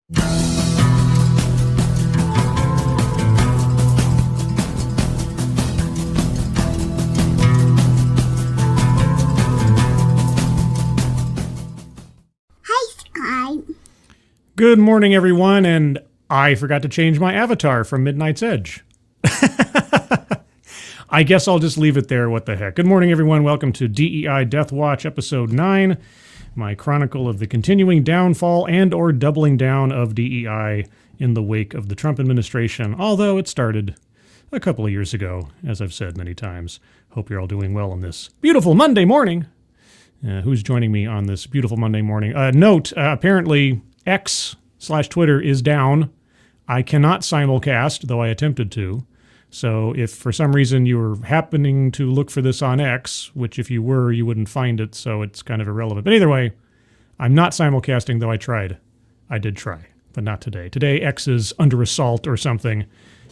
Good morning, everyone, and I forgot to change my avatar from Midnight's Edge. I guess I'll just leave it there, what the heck. Good morning, everyone. Welcome to DEI Deathwatch, Episode 9, my chronicle of the continuing downfall and or doubling down of DEI in the wake of the Trump administration, although it started a couple of years ago, as I've said many times. Hope you're all doing well on this beautiful Monday morning. Who's joining me on this beautiful Monday morning? Note, apparently X/Twitter is down. I cannot simulcast, though I attempted to. So if for some reason you were happening to look for this on X, which if you were, you wouldn't find it, so it's kind of irrelevant. But either way, I'm not simulcasting, though I tried. I did try, but not today. Today, X is under assault or something,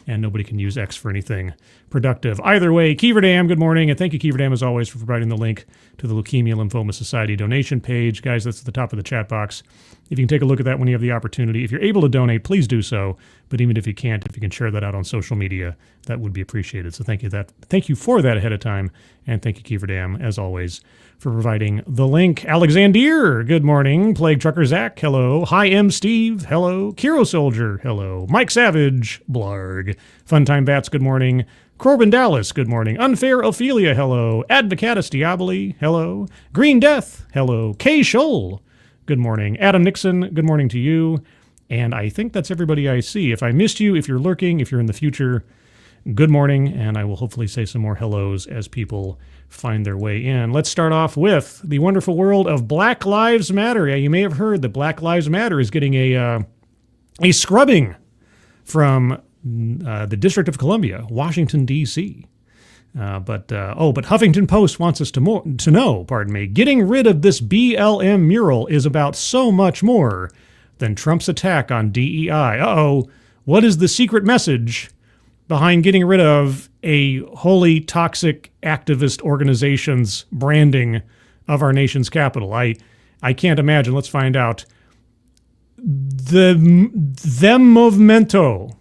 and nobody can use X for anything productive. Either way, Keeverdam, good morning, and thank you, Keeverdam, as always, for providing the link to the Leukemia Lymphoma Society donation page. Guys, that's at the top of the chat box. If you can take a look at that when you have the opportunity. If you're able to donate, please do so. But even if you can't, if you can share that out on social media, that would be appreciated. So thank you for that ahead of time. And thank you, Keeverdam, as always, for providing the link. Alexander, good morning. Plague Trucker Zach, hello. Hi, M. Steve, hello. Kiro Soldier, hello. Mike Savage, blarg. Funtime Bats, good morning. Corbin Dallas, good morning. Unfair Ophelia, hello. Advocatus Diaboli, hello. Green Death, hello. Kay Scholl, good morning. Adam Nixon, good morning to you. And I think that's everybody I see. If I missed you, if you're lurking, if you're in the future, good morning. And I will hopefully say some more hellos as people find their way in. Let's start off with the wonderful world of Black Lives Matter. Yeah, you may have heard that Black Lives Matter is getting a scrubbing from the District of Columbia, Washington, D.C. But Huffington Post wants us to know, getting rid of this BLM mural is about so much more than Trump's attack on DEI. Uh-oh, what is the secret message behind getting rid of a wholly toxic activist organization's branding of our nation's capital? I can't imagine. Let's find out. The movimento.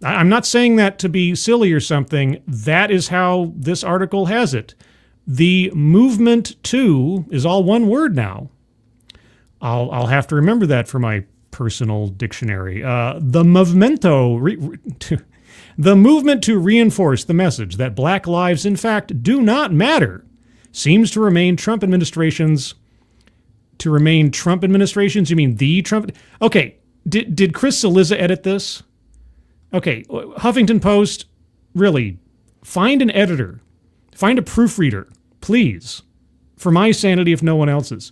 I'm not saying that to be silly or something. That is how this article has it. The movement to is all one word now. I'll have to remember that for my personal dictionary. The movement to reinforce the message that Black lives, in fact, do not matter, seems to remain Trump administration's. You mean the Trump? Okay. Did Chris Cillizza edit this? Okay, Huffington Post, really, find an editor. Find a proofreader, please, for my sanity if no one else's.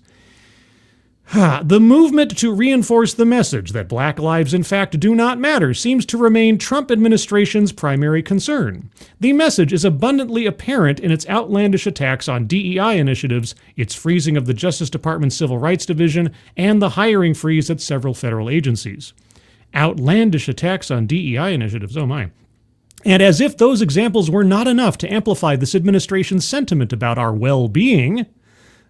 The movement to reinforce the message that Black lives, in fact, do not matter seems to remain Trump administration's primary concern. The message is abundantly apparent in its outlandish attacks on DEI initiatives, its freezing of the Justice Department's Civil Rights Division, and the hiring freeze at several federal agencies. Outlandish attacks on DEI initiatives, oh my. And as if those examples were not enough to amplify this administration's sentiment about our well-being,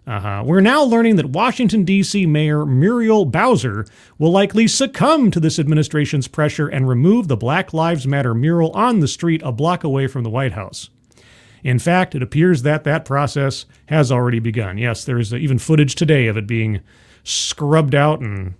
we're now learning that Washington, D.C. Mayor Muriel Bowser will likely succumb to this administration's pressure and remove the Black Lives Matter mural on the street a block away from the White House. In fact, it appears that process has already begun. Yes, there is even footage today of it being scrubbed out and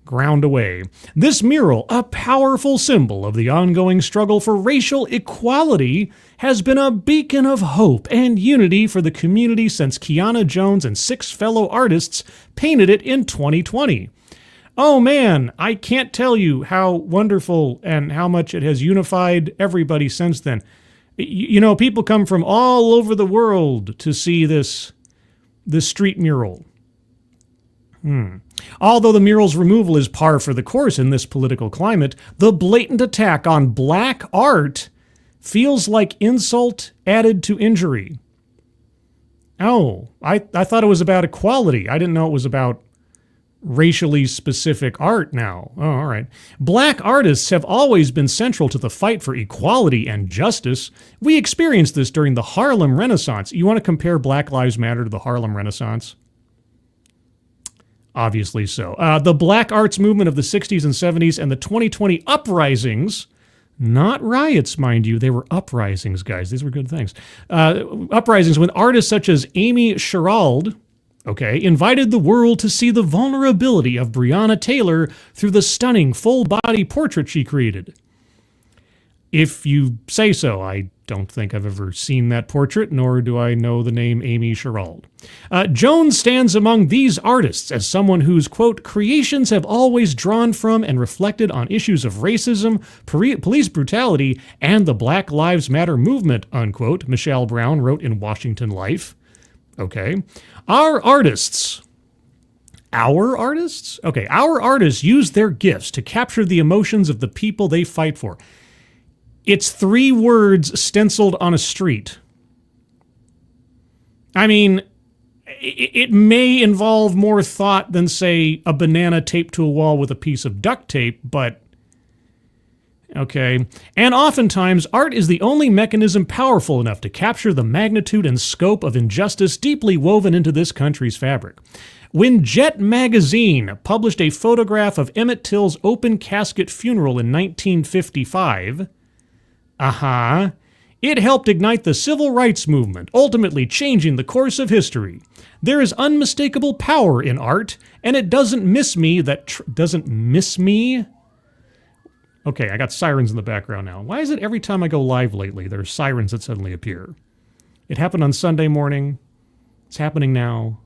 ground away. This mural, a powerful symbol of the ongoing struggle for racial equality, has been a beacon of hope and unity for the community since Kiana Jones and 6 fellow artists painted it in 2020. Oh man, I can't tell you how wonderful and how much it has unified everybody since then. You know, people come from all over the world to see this street mural. Although the mural's removal is par for the course in this political climate, the blatant attack on black art feels like insult added to injury. Oh, I thought it was about equality. I didn't know it was about racially specific art now. Oh, all right. Black artists have always been central to the fight for equality and justice. We experienced this during the Harlem Renaissance. You want to compare Black Lives Matter to the Harlem Renaissance? Obviously so. The black arts movement of the 60s and 70s and the 2020 uprisings, not riots, mind you. They were uprisings, guys. These were good things. Uprisings when artists such as Amy Sherald, invited the world to see the vulnerability of Breonna Taylor through the stunning full-body portrait she created. If you say so, I don't think I've ever seen that portrait, nor do I know the name Amy Sherald. Jones stands among these artists as someone whose, quote, creations have always drawn from and reflected on issues of racism, police brutality, and the Black Lives Matter movement, unquote, Michelle Brown wrote in Washington Life. Okay. Our artists use their gifts to capture the emotions of the people they fight for. It's 3 words stenciled on a street. I mean, it may involve more thought than, say, a banana taped to a wall with a piece of duct tape, but okay. And oftentimes, art is the only mechanism powerful enough to capture the magnitude and scope of injustice deeply woven into this country's fabric. When Jet magazine published a photograph of Emmett Till's open casket funeral in 1955, it helped ignite the civil rights movement, ultimately changing the course of history. There is unmistakable power in art, and it doesn't miss me that... doesn't miss me? Okay, I got sirens in the background now. Why is it every time I go live lately, there's sirens that suddenly appear? It happened on Sunday morning. It's happening now.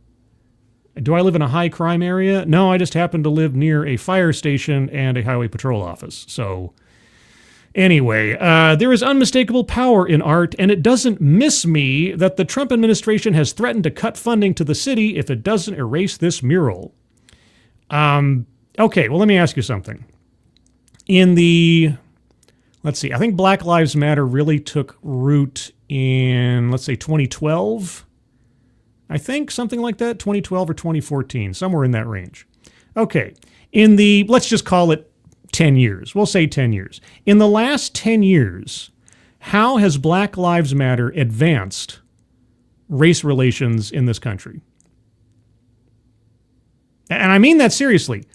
Do I live in a high crime area? No, I just happen to live near a fire station and a highway patrol office. So anyway, there is unmistakable power in art, and it doesn't miss me that the Trump administration has threatened to cut funding to the city if it doesn't erase this mural. Okay, well, let me ask you something. Let's see, I think Black Lives Matter really took root in, let's say, 2012. I think something like that, 2012 or 2014, somewhere in that range. Okay, let's just call it 10 years. We'll say 10 years. In the last 10 years, how has Black Lives Matter advanced race relations in this country? And I mean that seriously.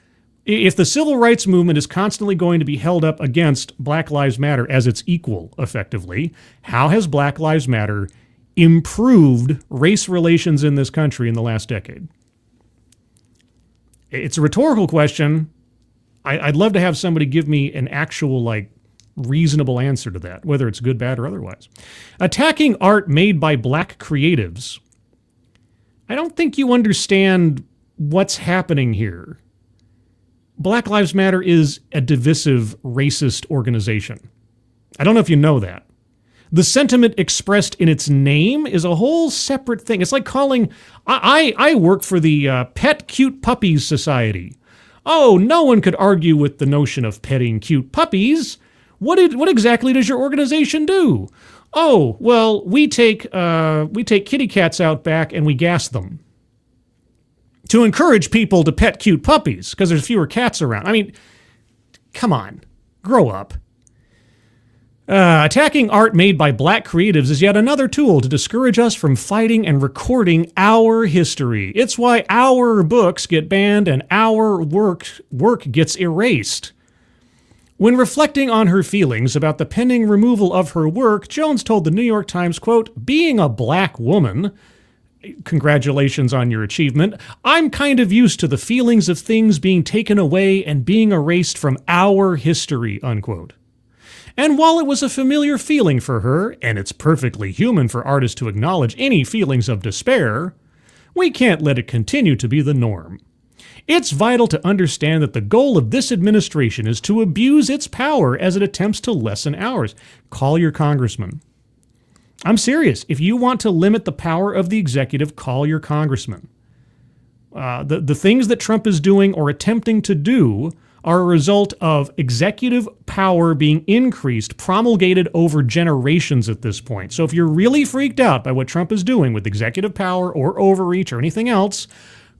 If the civil rights movement is constantly going to be held up against Black Lives Matter as its equal, effectively, how has Black Lives Matter improved race relations in this country in the last decade? It's a rhetorical question. I'd love to have somebody give me an actual, reasonable answer to that, whether it's good, bad, or otherwise. Attacking art made by black creatives. I don't think you understand what's happening here. Black Lives Matter is a divisive, racist organization. I don't know if you know that. The sentiment expressed in its name is a whole separate thing. It's like calling... I work for the Pet Cute Puppies Society. Oh, no one could argue with the notion of petting cute puppies. What exactly does your organization do? Oh, well, we take kitty cats out back and we gas them to encourage people to pet cute puppies because there's fewer cats around. I mean, come on, grow up. Attacking art made by black creatives is yet another tool to discourage us from fighting and recording our history. It's why our books get banned and our work gets erased. When reflecting on her feelings about the pending removal of her work, Jones told the New York Times, quote, "Being a black woman, congratulations on your achievement, I'm kind of used to the feelings of things being taken away and being erased from our history," unquote. And while it was a familiar feeling for her, and it's perfectly human for artists to acknowledge any feelings of despair, we can't let it continue to be the norm. It's vital to understand that the goal of this administration is to abuse its power as it attempts to lessen ours. Call your congressman. I'm serious. If you want to limit the power of the executive, call your congressman. The things that Trump is doing or attempting to do are a result of executive power being increased, promulgated over generations at this point. So if you're really freaked out by what Trump is doing with executive power or overreach or anything else,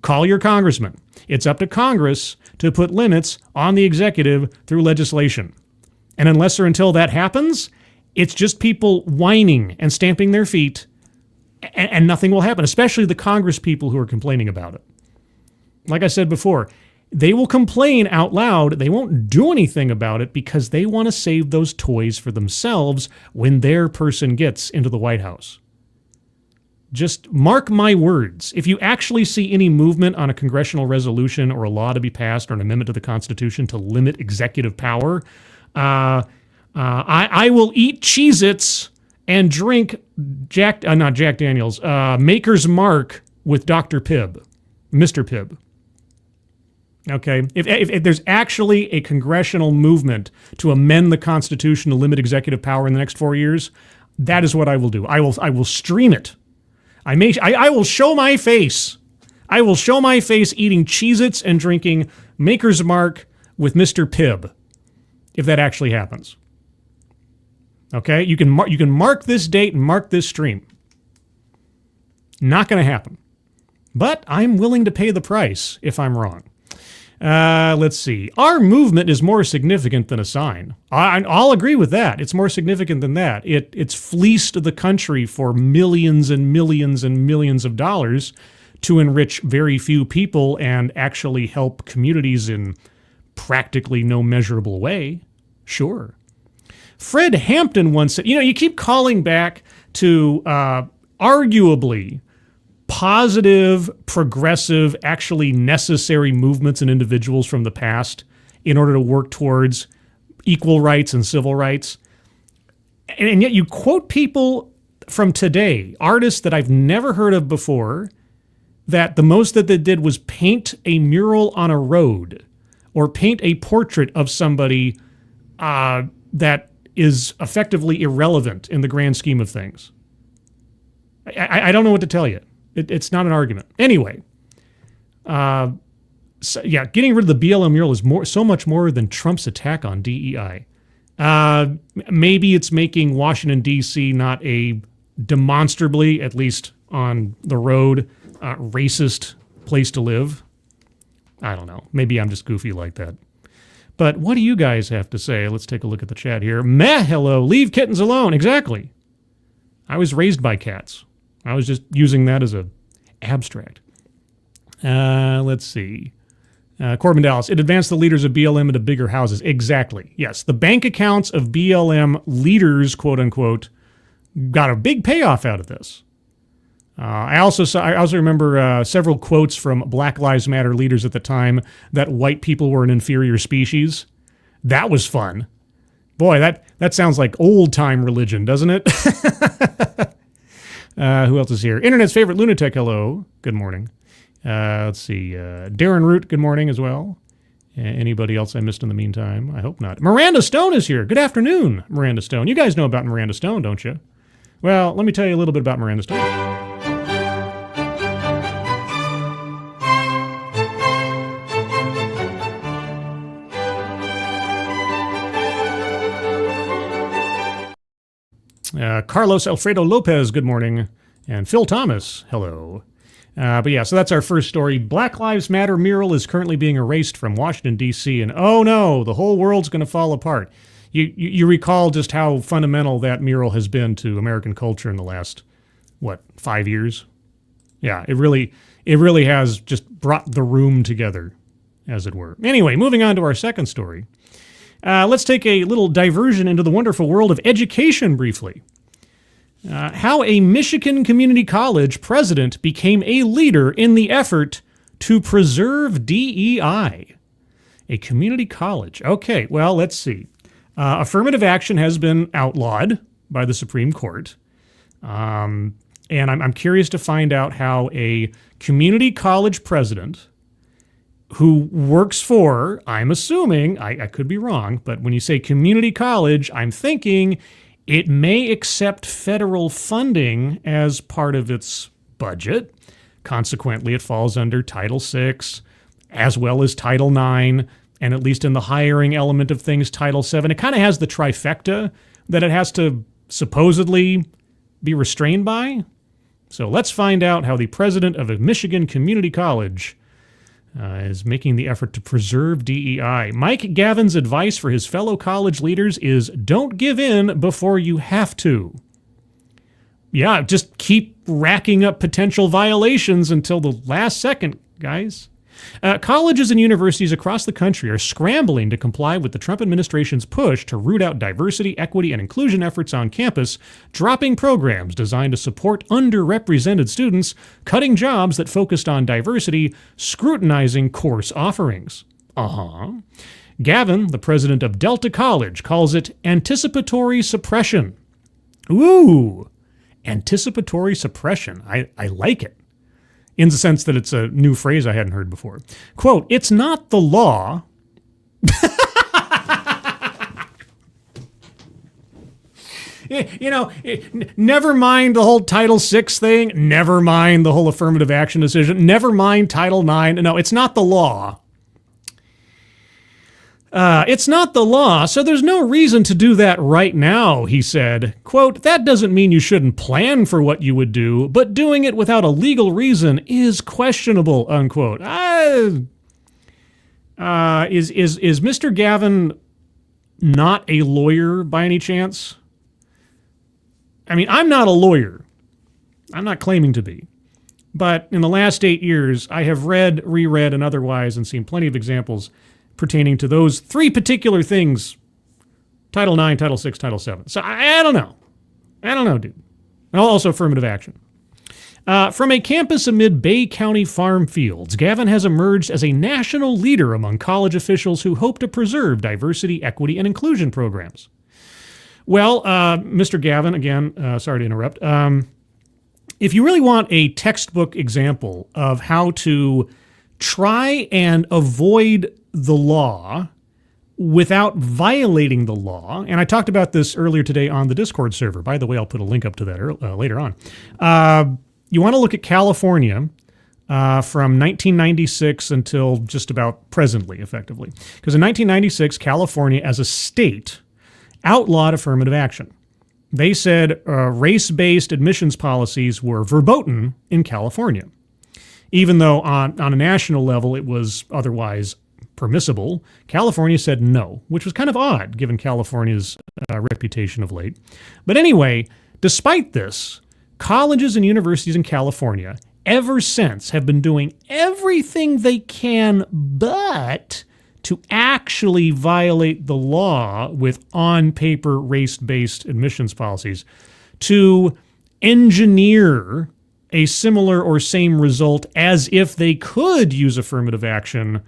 call your congressman. It's up to Congress to put limits on the executive through legislation. And unless or until that happens, it's just people whining and stamping their feet, and nothing will happen, especially the Congress people who are complaining about it. like I said before, they will complain out loud. They won't do anything about it because they want to save those toys for themselves when their person gets into the White House. Just mark my words. If you actually see any movement on a congressional resolution or a law to be passed or an amendment to the Constitution to limit executive power, I will eat Cheez-Its and drink not Jack Daniels, Maker's Mark with Dr. Pibb, Mr. Pibb. Okay, if there's actually a congressional movement to amend the Constitution to limit executive power in the next 4 years, that is what I will do. I will stream it. I will show my face. I will show my face eating Cheez-Its and drinking Maker's Mark with Mr. Pibb, if that actually happens. Okay, you can mark this date and mark this stream. Not going to happen. But I'm willing to pay the price if I'm wrong. Let's see. Our movement is more significant than a sign. I'll agree with that. It's more significant than that. It's fleeced the country for millions and millions and millions of dollars to enrich very few people and actually help communities in practically no measurable way. Sure. Fred Hampton once said, you keep calling back to arguably positive, progressive, actually necessary movements and individuals from the past in order to work towards equal rights and civil rights. And yet you quote people from today, artists that I've never heard of before, that the most that they did was paint a mural on a road or paint a portrait of somebody that is effectively irrelevant in the grand scheme of things. I don't know what to tell you. It's not an argument. Anyway, getting rid of the BLM mural is so much more than Trump's attack on DEI. Maybe it's making Washington, D.C. not a demonstrably, at least on the road, racist place to live. I don't know. Maybe I'm just goofy like that. But what do you guys have to say? Let's take a look at the chat here. Meh, hello. Leave kittens alone. Exactly. I was raised by cats. I was just using that as a abstract. Let's see. Corbin Dallas. It advanced the leaders of BLM into bigger houses. Exactly. Yes. The bank accounts of BLM leaders, quote unquote, got a big payoff out of this. I also remember several quotes from Black Lives Matter leaders at the time that white people were an inferior species. That was fun. Boy, that sounds like old time religion, doesn't it? Who else is here? Internet's favorite lunatic, hello. Good morning. Let's see. Darren Root, good morning as well. Anybody else I missed in the meantime? I hope not. Miranda Stone is here. Good afternoon, Miranda Stone. You guys know about Miranda Stone, don't you? Well, let me tell you a little bit about Miranda Stone. Carlos Alfredo Lopez, good morning. And Phil Thomas, hello. So that's our first story. Black Lives Matter mural is currently being erased from Washington, D.C. And oh no, the whole world's going to fall apart. You recall just how fundamental that mural has been to American culture in the last, 5 years? Yeah, it really has just brought the room together, as it were. Anyway, moving on to our second story. Let's take a little diversion into the wonderful world of education briefly. How a Michigan community college president became a leader in the effort to preserve DEI. A community college. Okay, well, let's see. Affirmative action has been outlawed by the Supreme Court. And I'm curious to find out how a community college president who works for, I'm assuming, I could be wrong, but when you say community college, I'm thinking it may accept federal funding as part of its budget. Consequently, it falls under Title VI, as well as Title IX, and at least in the hiring element of things, Title VII. It kind of has the trifecta that it has to supposedly be restrained by. So let's find out how the president of a Michigan community college is making the effort to preserve DEI. Mike Gavin's advice for his fellow college leaders is don't give in before you have to. Yeah, just keep racking up potential violations until the last second, guys. Colleges and universities across the country are scrambling to comply with the Trump administration's push to root out diversity, equity, and inclusion efforts on campus, dropping programs designed to support underrepresented students, cutting jobs that focused on diversity, scrutinizing course offerings. Gavin, the president of Delta College, calls it anticipatory suppression. Ooh, anticipatory suppression. I like it. In the sense that it's a new phrase I hadn't heard before. Quote, it's not the law. Never mind the whole Title VI thing. Never mind the whole affirmative action decision. Never mind Title IX. No, it's not the law. It's not the law, so there's no reason to do that right now, he said. Quote, that doesn't mean you shouldn't plan for what you would do, but doing it without a legal reason is questionable, unquote. Is Mr. Gavin not a lawyer by any chance? I mean, I'm not a lawyer. I'm not claiming to be. But in the last 8 years, I have read, reread, and otherwise, and seen plenty of examples pertaining to those three particular things, Title IX, Title VI, Title VII. So I don't know. I don't know, dude. And also affirmative action. From a campus amid Bay County farm fields, Gavin has emerged as a national leader among college officials who hope to preserve diversity, equity, and inclusion programs. Well, Mr. Gavin, again, sorry to interrupt. If you really want a textbook example of how to try and avoid the law without violating the law, and I talked about this earlier today on the Discord server. By the way, I'll put a link up to that later on. You want to look at California from 1996 until just about presently, effectively. Because in 1996, California as a state outlawed affirmative action. They said race-based admissions policies were verboten in California. Even though on a national level it was otherwise permissible, California said no, which was kind of odd given California's reputation of late. But anyway, despite this, colleges and universities in California ever since have been doing everything they can but to actually violate the law with on-paper race-based admissions policies to engineer a similar or same result as if they could use affirmative action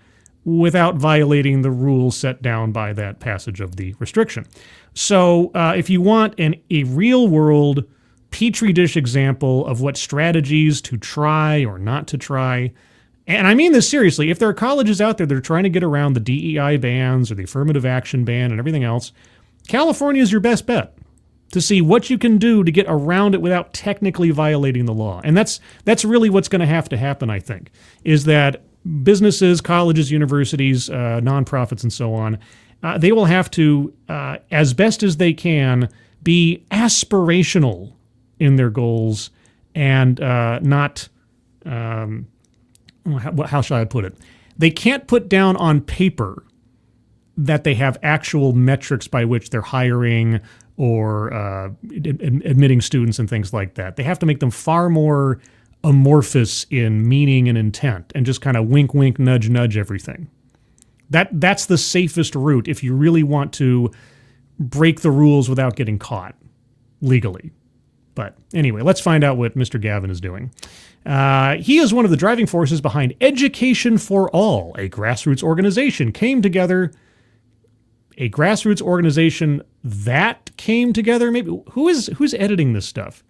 without violating the rules set down by that passage of the restriction. So if you want a real-world Petri dish example of what strategies to try or not to try, and I mean this seriously, if there are colleges out there that are trying to get around the DEI bans or the affirmative action ban and everything else, California is your best bet to see what you can do to get around it without technically violating the law. And that's really what's going to happen, I think, is that businesses, colleges, universities, nonprofits, and so on, they will have to, as best as they can, be aspirational in their goals and not, how shall I put it? They can't put down on paper that they have actual metrics by which they're hiring or admitting students and things like that. They have to make them far more amorphous in meaning and intent and just kind of wink, wink, nudge, nudge everything. That's the safest route if you really want to break the rules without getting caught legally. But anyway, let's find out what Mr. Gavin is doing. He is one of the driving forces behind Education for All, a grassroots organization that came together. Maybe who's editing this stuff?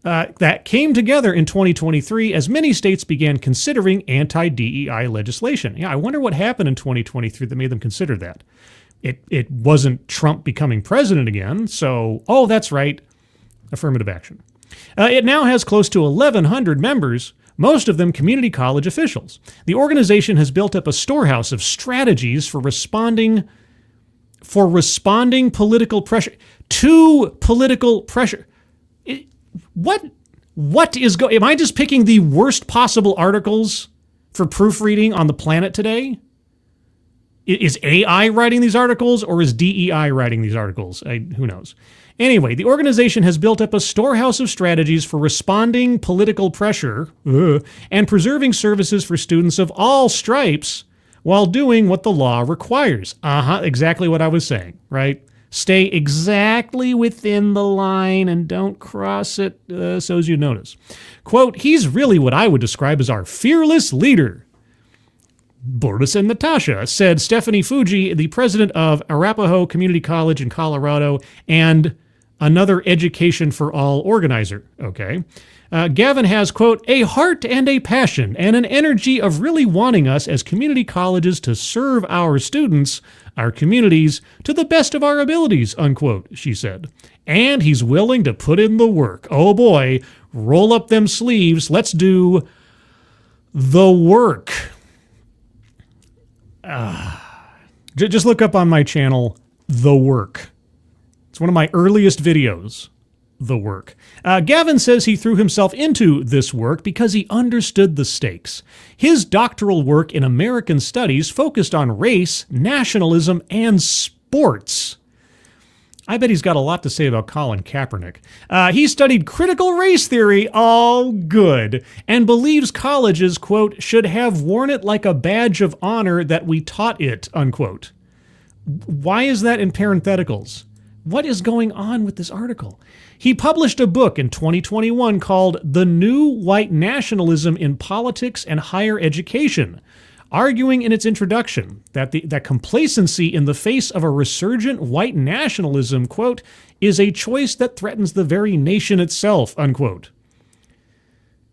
That came together in 2023 as many states began considering anti-DEI legislation. Yeah, I wonder what happened in 2023 that made them consider that. It wasn't Trump becoming president again, so, oh, that's right, affirmative action. It now has close to 1,100 members, most of them community college officials. The organization has built up a storehouse of strategies for responding political pressure to political pressure. What is going? Am I just picking the worst possible articles for proofreading on the planet today? Is AI writing these articles or is DEI writing these articles? Who knows? Anyway, the organization has built up a storehouse of strategies for responding political pressure and preserving services for students of all stripes while doing what the law requires. Exactly what I was saying, right? Stay exactly within the line and don't cross it so as you notice. Quote, he's really what I would describe as our fearless leader. Boris and Natasha, said Stephanie Fuji, the president of Arapahoe Community College in Colorado and another Education for All organizer. Okay. Gavin has, quote, a heart and a passion and an energy of really wanting us as community colleges to serve our students, our communities, to the best of our abilities, unquote, she said. And he's willing to put in the work. Oh boy, roll up them sleeves. Let's do the work. Just look up on my channel, The Work. It's one of my earliest videos, The Work. Gavin says he threw himself into this work because he understood the stakes. His doctoral work in American Studies focused on race, nationalism, and sports. I bet he's got a lot to say about Colin Kaepernick. He studied critical race theory, all good, and believes colleges, quote, should have worn it like a badge of honor that we taught it, unquote. Why is that in parentheticals? What is going on with this article? He published a book in 2021 called The New White Nationalism in Politics and Higher Education, arguing in its introduction that complacency in the face of a resurgent white nationalism, quote, is a choice that threatens the very nation itself, unquote.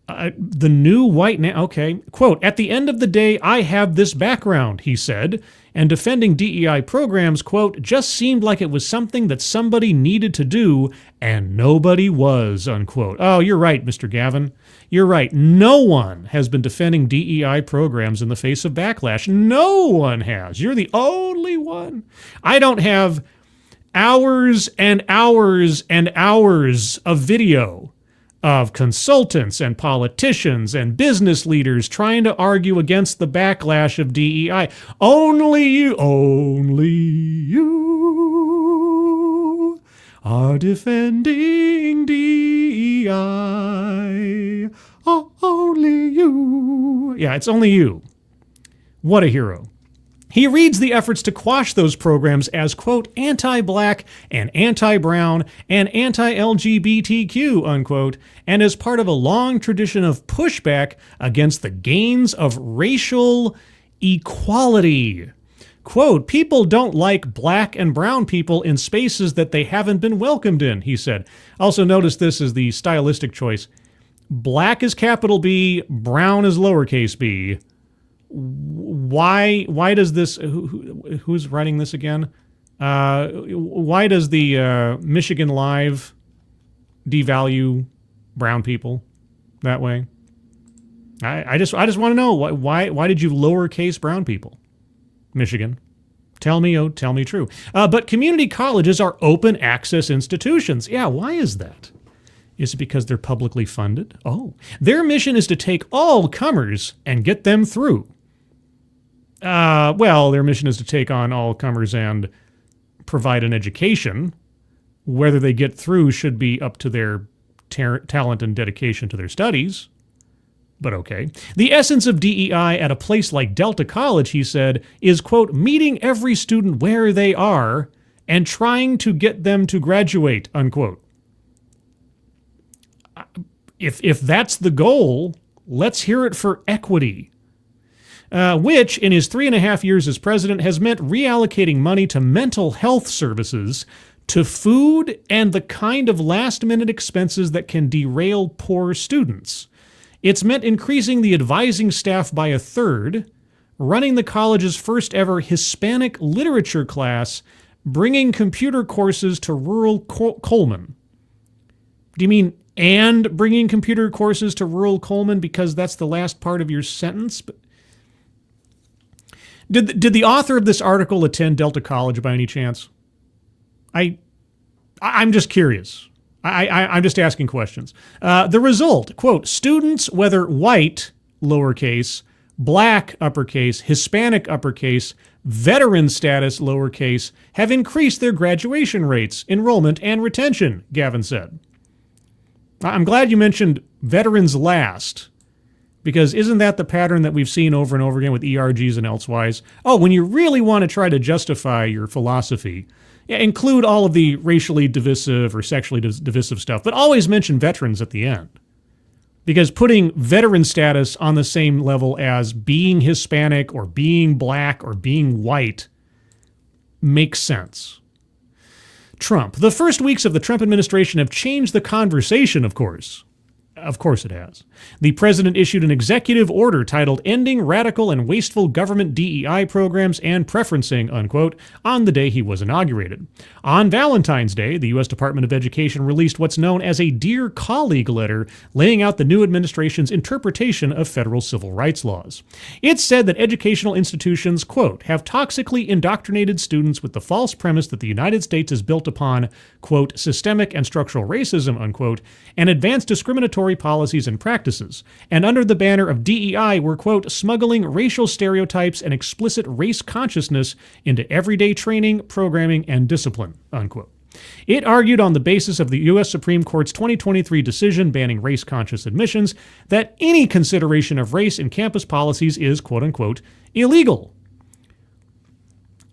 The new white okay, quote, at the end of the day, I have this background, he said, and defending DEI programs, quote, just seemed like it was something that somebody needed to do, and nobody was, unquote. Oh, you're right, Mr. Gavin. You're right. No one has been defending DEI programs in the face of backlash. No one has. You're the only one. I don't have hours and hours and hours of video of consultants and politicians and business leaders trying to argue against the backlash of DEI. Only you are defending DEI. Only you. Yeah, it's only you. What a hero. He reads the efforts to quash those programs as, quote, anti-black and anti-brown and anti-LGBTQ, unquote, and as part of a long tradition of pushback against the gains of racial equality. Quote, people don't like black and brown people in spaces that they haven't been welcomed in, he said. Also notice this is the stylistic choice. Black is capital B, brown is lowercase b. Why does this, who's writing this again? Why does the Michigan Live devalue brown people that way? I just want to know why did you lowercase brown people? Michigan. Tell me, oh, tell me true. But community colleges are open access institutions. Yeah, why is that? Is it because they're publicly funded? Oh, their mission is to take all comers and get them through. Well, their mission is to take on all comers and provide an education. Whether they get through should be up to their talent and dedication to their studies. But okay. The essence of DEI at a place like Delta College, he said, is, quote, meeting every student where they are and trying to get them to graduate, unquote. If that's the goal, let's hear it for equity. Which, in his 3.5 years as president, has meant reallocating money to mental health services, to food, and the kind of last-minute expenses that can derail poor students. It's meant increasing the advising staff by 1/3, running the college's first-ever Hispanic literature class, bringing computer courses to rural Coleman. Do you mean and bringing computer courses to rural Coleman because that's the last part of your sentence? Did the author of this article attend Delta College by any chance? I'm just curious. I'm just asking questions. The result, quote, students, whether white, lowercase, black, uppercase, Hispanic, uppercase, veteran status, lowercase, have increased their graduation rates, enrollment, and retention, Gavin said. I'm glad you mentioned veterans last, because isn't that the pattern that we've seen over and over again with ERGs and elsewise? Oh, when you really want to try to justify your philosophy, include all of the racially divisive or sexually divisive stuff, but always mention veterans at the end. Because putting veteran status on the same level as being Hispanic or being black or being white makes sense. Trump. The first weeks of the Trump administration have changed the conversation, of course. Of course it has. The president issued an executive order titled Ending Radical and Wasteful Government DEI Programs and Preferencing, unquote, on the day he was inaugurated. On Valentine's Day, the U.S. Department of Education released what's known as a Dear Colleague letter laying out the new administration's interpretation of federal civil rights laws. It said that educational institutions, quote, have toxically indoctrinated students with the false premise that the United States is built upon, quote, systemic and structural racism, unquote, and advanced discriminatory policies and practices, and under the banner of DEI were, quote, smuggling racial stereotypes and explicit race consciousness into everyday training, programming, and discipline, unquote. It argued on the basis of the U.S. Supreme Court's 2023 decision banning race-conscious admissions that any consideration of race in campus policies is, quote-unquote, illegal.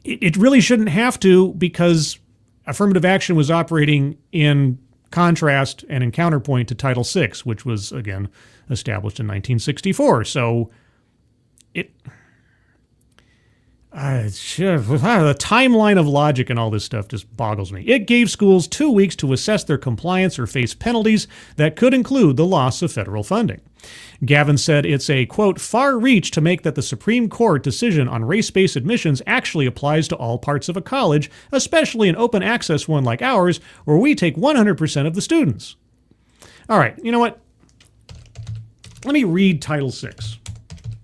It really shouldn't have to, because affirmative action was operating in contrast and in counterpoint to Title VI, which was, again, established in 1964. So the timeline of logic and all this stuff just boggles me. It gave schools 2 weeks to assess their compliance or face penalties that could include the loss of federal funding. Gavin said it's a, quote, far reach to make that the Supreme Court decision on race-based admissions actually applies to all parts of a college, especially an open access one like ours, where we take 100% of the students. All right, you know what? Let me read Title VI.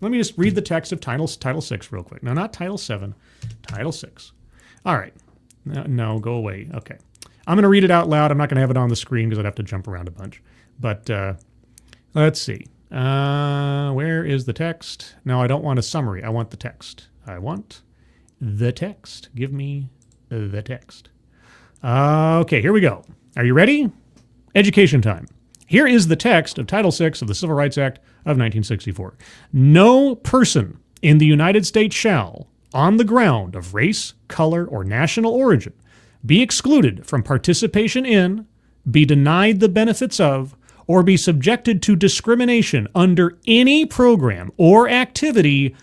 Let me just read the text of Title VI real quick. No, not Title VII, Title VI. All right. No, go away. Okay. I'm going to read it out loud. I'm not going to have it on the screen because I'd have to jump around a bunch. But let's see. Where is the text? No, I don't want a summary. I want the text. I want the text. Give me the text. Okay, here we go. Are you ready? Education time. Here is the text of Title VI of the Civil Rights Act of 1964. No person in the United States shall, on the ground of race, color, or national origin, be excluded from participation in, be denied the benefits of, or be subjected to discrimination under any program or activity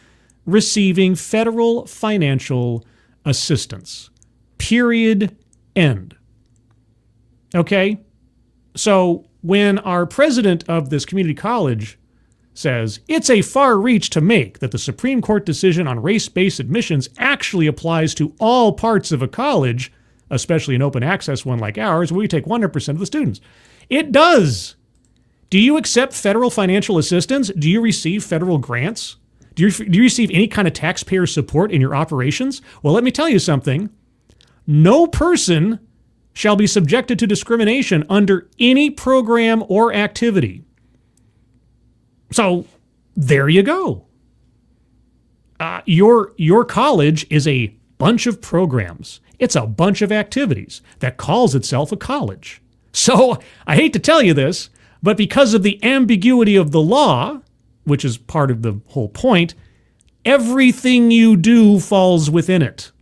receiving federal financial assistance. Period. End. Okay? So when our president of this community college says it's a far reach to make that the Supreme Court decision on race-based admissions actually applies to all parts of a college, especially an open access one like ours, where we take 100% of the students. It does. Do you accept federal financial assistance? Do you receive federal grants? Do you receive any kind of taxpayer support in your operations? Well, let me tell you something. No person shall be subjected to discrimination under any program or activity. So there you go. Your college is a bunch of programs. It's a bunch of activities that calls itself a college. So I hate to tell you this, but because of the ambiguity of the law, which is part of the whole point, everything you do falls within it.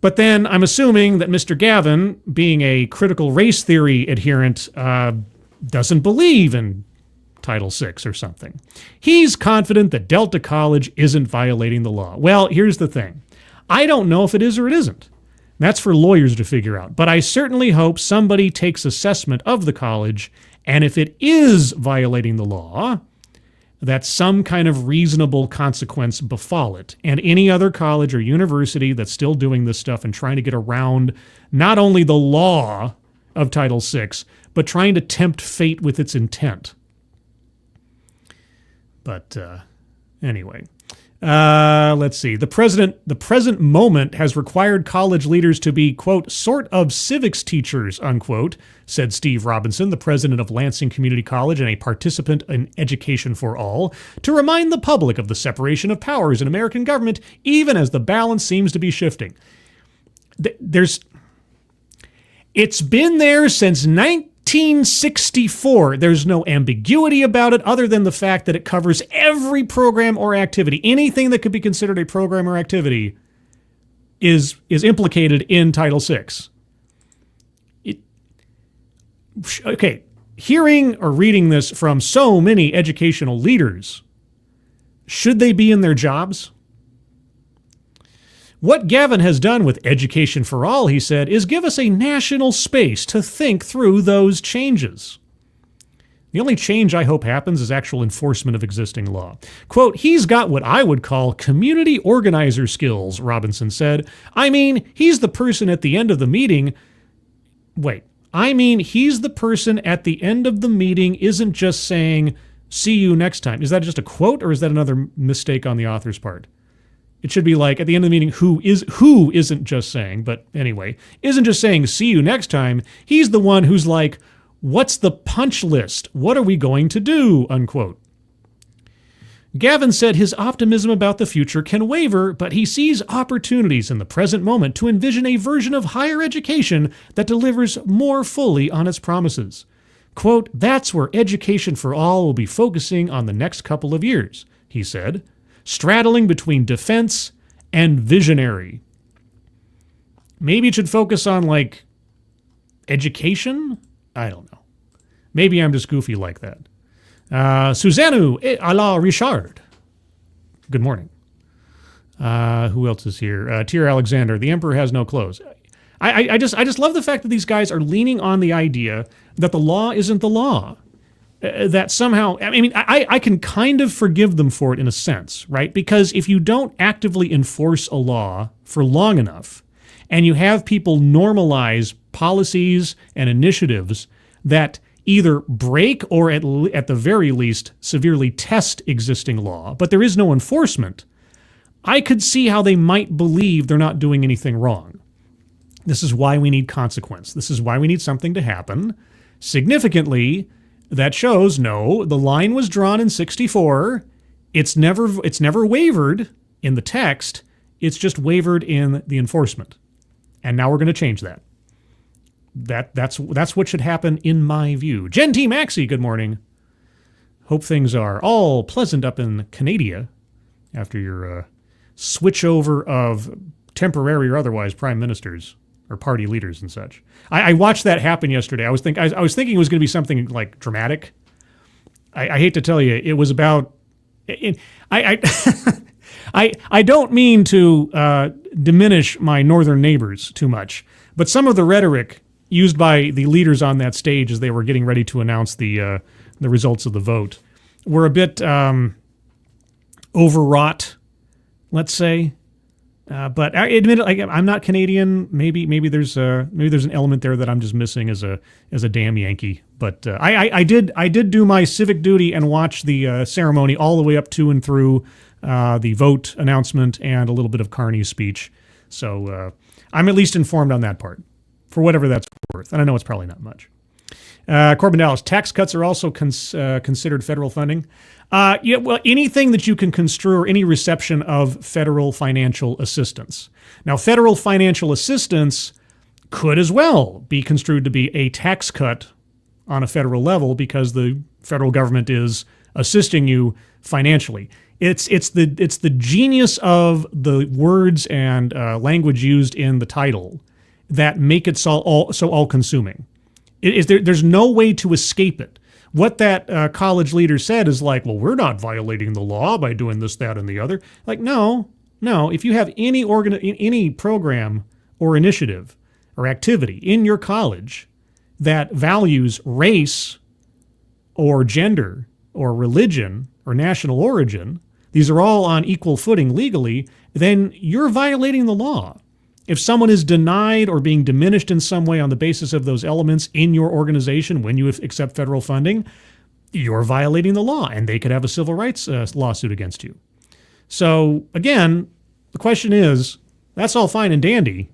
But then I'm assuming that Mr. Gavin, being a critical race theory adherent, doesn't believe in Title VI or something. He's confident that Delta College isn't violating the law. Well, here's the thing. I don't know if it is or it isn't. That's for lawyers to figure out. But I certainly hope somebody takes assessment of the college, and if it is violating the law, that some kind of reasonable consequence befall it. And any other college or university that's still doing this stuff and trying to get around not only the law of Title VI, but trying to tempt fate with its intent. But anyway. Let's see. The present moment has required college leaders to be, quote, sort of civics teachers, unquote, said Steve Robinson, the president of Lansing Community College and a participant in Education for All, to remind the public of the separation of powers in American government, even as the balance seems to be shifting. It's been there since 1964. There's no ambiguity about it other than the fact that it covers every program or activity. Anything that could be considered a program or activity is implicated in Title VI. Okay, hearing or reading this from so many educational leaders, should they be in their jobs? What Gavin has done with Education for All, he said, is give us a national space to think through those changes. The only change I hope happens is actual enforcement of existing law. Quote, he's got what I would call community organizer skills, Robinson said. He's the person at the end of the meeting. He's the person at the end of the meeting isn't just saying, see you next time. Is that just a quote or is that another mistake on the author's part? It should be like at the end of the meeting, who isn't just saying, but anyway, isn't just saying, see you next time. He's the one who's like, what's the punch list? What are we going to do? Unquote. Gavin said his optimism about the future can waver, but he sees opportunities in the present moment to envision a version of higher education that delivers more fully on its promises. Quote, that's where Education for All will be focusing on the next couple of years, he said, straddling between defense and visionary. Maybe it should focus on, education? I don't know. Maybe I'm just goofy like that. Suzanne a la Richard. Good morning. Who else is here? Tier Alexander. The Emperor has no clothes. I just love the fact that these guys are leaning on the idea that the law isn't the law. That somehow, I can kind of forgive them for it in a sense, right? Because if you don't actively enforce a law for long enough, and you have people normalize policies and initiatives that either break or at the very least severely test existing law, but there is no enforcement, I could see how they might believe they're not doing anything wrong. This is why we need consequence. This is why we need something to happen significantly that shows, no, the line was drawn in 64. It's never wavered in the text. It's just wavered in the enforcement. And now we're going to change that. That's what should happen in my view. Gen T Maxi, good morning. Hope things are all pleasant up in Canada after your switch over of temporary or otherwise prime ministers or party leaders and such. I watched that happen yesterday. I was thinking it was going to be something like dramatic. I hate to tell you, it was about. I don't mean to diminish my northern neighbors too much, but some of the rhetoric used by the leaders on that stage as they were getting ready to announce the results of the vote were a bit overwrought, let's say. But I admit it, I'm not Canadian. Maybe there's an element there that I'm just missing as a damn Yankee. But I did do my civic duty and watch the ceremony all the way up to and through the vote announcement and a little bit of Carney's speech. So I'm at least informed on that part, for whatever that's worth. And I know it's probably not much. Corbin Dallas, tax cuts are also considered federal funding. Anything that you can construe or any reception of federal financial assistance. Now, federal financial assistance could as well be construed to be a tax cut on a federal level because the federal government is assisting you financially. It's the genius of the words and language used in the title that make it so all-consuming. There's no way to escape it. What that college leader said is like, well, we're not violating the law by doing this, that, and the other. Like, no. If you have any program or initiative or activity in your college that values race or gender or religion or national origin, these are all on equal footing legally, then you're violating the law. If someone is denied or being diminished in some way on the basis of those elements in your organization when you accept federal funding, you're violating the law, and they could have a civil rights lawsuit against you. So again, the question is, that's all fine and dandy,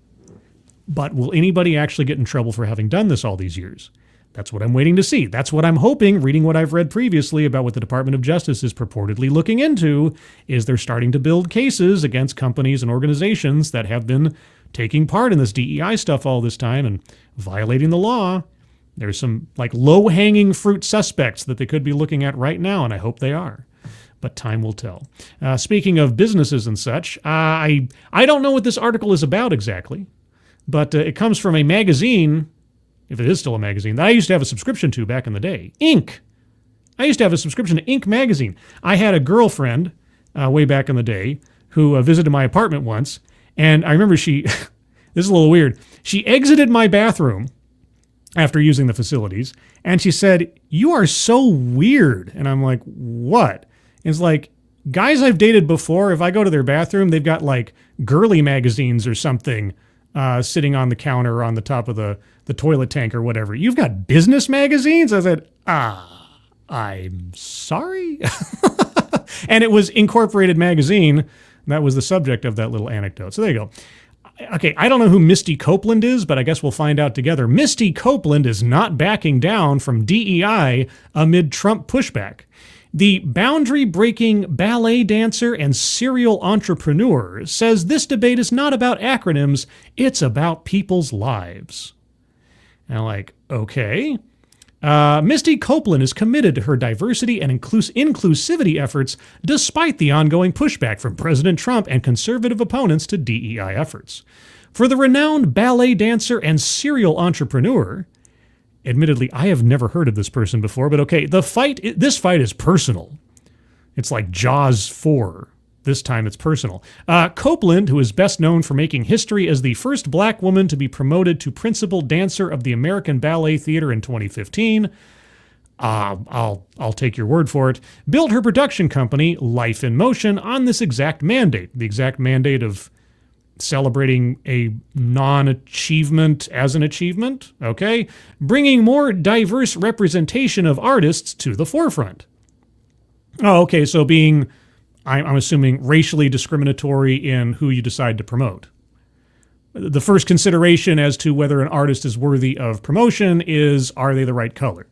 but will anybody actually get in trouble for having done this all these years? That's what I'm waiting to see. That's what I'm hoping, reading what I've read previously about what the Department of Justice is purportedly looking into, is they're starting to build cases against companies and organizations that have been taking part in this DEI stuff all this time and violating the law. There's some like low-hanging fruit suspects that they could be looking at right now, and I hope they are. But time will tell. Speaking of businesses and such, I don't know what this article is about exactly, but it comes from a magazine, if it is still a magazine, that I used to have a subscription to back in the day. Inc. I used to have a subscription to Inc. magazine. I had a girlfriend way back in the day who visited my apartment once, and I remember she, this is a little weird, she exited my bathroom after using the facilities, and she said, "You are so weird." And I'm like, "What?" It's like, guys I've dated before, if I go to their bathroom, they've got like girly magazines or something sitting on the counter or on the top of the toilet tank or whatever. You've got business magazines? I said, I'm sorry? And it was Incorporated Magazine. That was the subject of that little anecdote. So there you go. Okay, I don't know who Misty Copeland is, but I guess we'll find out together. Misty Copeland is not backing down from DEI amid Trump pushback. The boundary-breaking ballet dancer and serial entrepreneur says this debate is not about acronyms, it's about people's lives. And I'm like, okay. Misty Copeland is committed to her diversity and inclusivity efforts despite the ongoing pushback from President Trump and conservative opponents to DEI efforts. For the renowned ballet dancer and serial entrepreneur, admittedly, I have never heard of this person before, but okay, this fight is personal. It's like Jaws 4. This time it's personal. Copeland, who is best known for making history as the first black woman to be promoted to principal dancer of the American Ballet Theater in 2015, I'll take your word for it, built her production company, Life in Motion, on this exact mandate, the exact mandate of celebrating a non-achievement as an achievement, okay? Bringing more diverse representation of artists to the forefront. Oh, okay, so being, I'm assuming, racially discriminatory in who you decide to promote. The first consideration as to whether an artist is worthy of promotion is, are they the right color?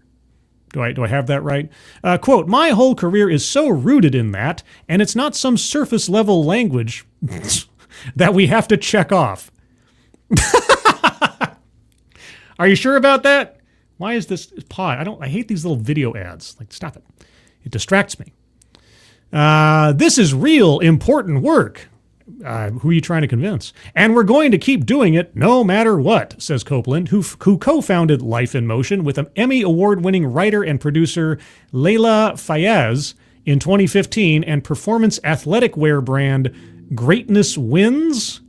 Do I have that right? Quote, "My whole career is so rooted in that, and it's not some surface-level language that we have to check off." Are you sure about that? Why is this pod? I hate these little video ads. Like, stop it. It distracts me. This is real important work. Who are you trying to convince? "And we're going to keep doing it no matter what," says Copeland, who co-founded Life in Motion with an Emmy award-winning writer and producer Leila Fayez in 2015 and performance athletic wear brand Greatness Wins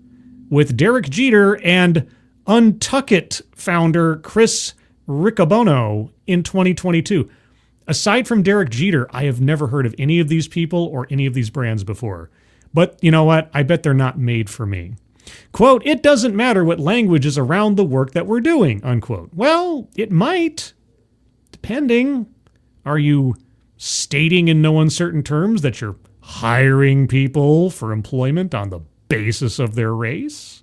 with Derek Jeter and Untuck It founder Chris Riccobono in 2022. Aside from Derek Jeter, I have never heard of any of these people or any of these brands before. But you know what? I bet they're not made for me. Quote, "It doesn't matter what language is around the work that we're doing," unquote. Well, it might, depending. Are you stating in no uncertain terms that you're hiring people for employment on the basis of their race?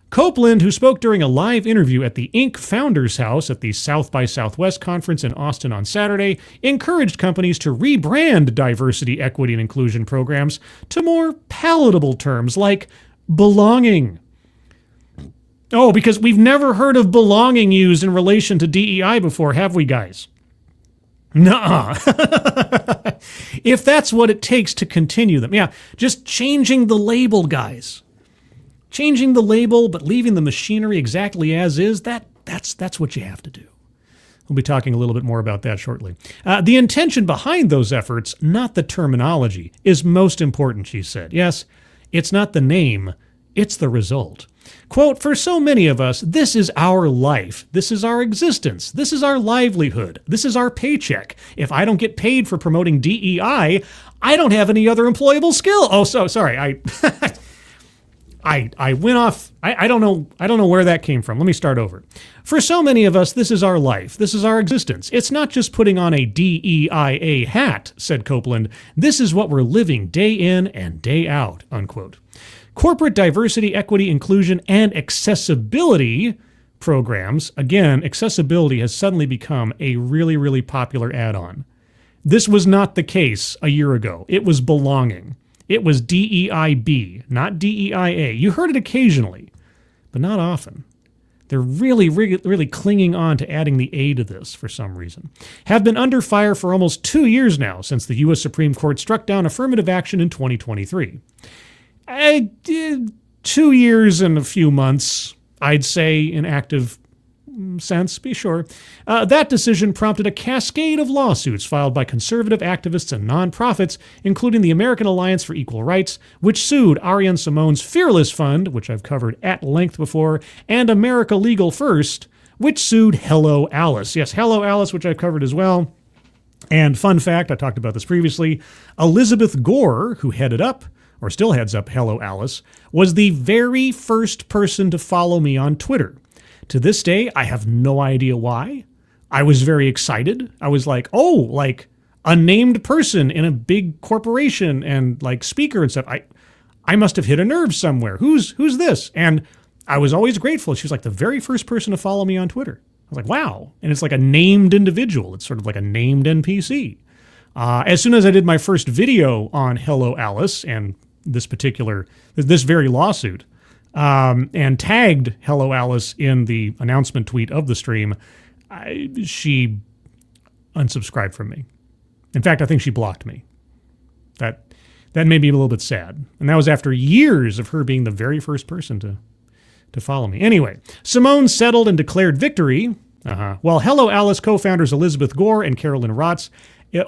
Copeland, who spoke during a live interview at the Inc. Founders House at the South by Southwest conference in Austin on Saturday, encouraged companies to rebrand diversity, equity, and inclusion programs to more palatable terms like belonging. Oh, because we've never heard of belonging used in relation to DEI before, have we, guys? Nuh-uh. If that's what it takes to continue them. Yeah, just changing the label, guys. Changing the label, but leaving the machinery exactly as is, that's what you have to do. We'll be talking a little bit more about that shortly. The intention behind those efforts, not the terminology, is most important, she said. Yes, it's not the name, it's the result. Quote, "For so many of us, this is our life. This is our existence. This is our livelihood. This is our paycheck. If I don't get paid for promoting DEI, I don't have any other employable skill." Oh, so sorry. I went off. I don't know where that came from. Let me start over. For so many of us, this is our life. This is our existence. It's not just putting on a DEIA hat, said Copeland. This is what we're living day in and day out, unquote. Corporate diversity, equity, inclusion, and accessibility programs. Again, accessibility has suddenly become a really, really popular add-on. This was not the case a year ago. It was belonging. It was DEIB, not DEIA. You heard it occasionally, but not often. They're really, really, really clinging on to adding the A to this for some reason. Have been under fire for almost 2 years now since the U.S. Supreme Court struck down affirmative action in 2023. 2 years and a few months, I'd say, in active sense, be sure. That decision prompted a cascade of lawsuits filed by conservative activists and nonprofits, including the American Alliance for Equal Rights, which sued Ariane Simone's Fearless Fund, which I've covered at length before, and America Legal First, which sued Hello Alice. Yes, Hello Alice, which I've covered as well. And fun fact, I talked about this previously, Elizabeth Gore, who headed up, or still heads up Hello Alice, was the very first person to follow me on Twitter. To this day, I have no idea why. I was very excited. I was like, oh, like a named person in a big corporation and like speaker and stuff. I must have hit a nerve somewhere. Who's this? And I was always grateful. She was like the very first person to follow me on Twitter. I was like, wow. And it's like a named individual. It's sort of like a named NPC. As soon as I did my first video on Hello Alice and this very lawsuit, and tagged Hello Alice in the announcement tweet of the stream, she unsubscribed from me. In fact, I think she blocked me. That made me a little bit sad. And that was after years of her being the very first person to follow me. Anyway, Simone settled and declared victory, while Hello Alice co-founders Elizabeth Gore and Carolyn Rotz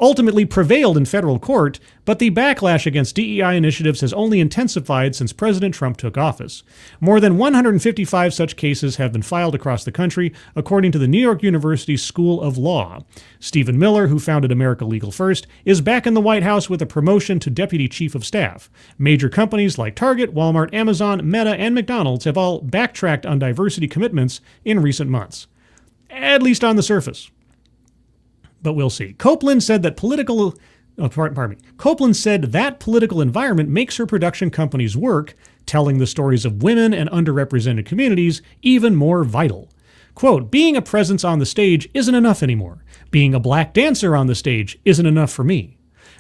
ultimately prevailed in federal court, but the backlash against DEI initiatives has only intensified since President Trump took office. More than 155 such cases have been filed across the country, according to the New York University School of Law. Stephen Miller, who founded America Legal First, is back in the White House with a promotion to Deputy Chief of Staff. Major companies like Target, Walmart, Amazon, Meta, and McDonald's have all backtracked on diversity commitments in recent months, at least on the surface. But we'll see. Copeland said that political environment makes her production company's work, telling the stories of women and underrepresented communities, even more vital. Quote, being a presence on the stage isn't enough anymore. Being a black dancer on the stage isn't enough for me.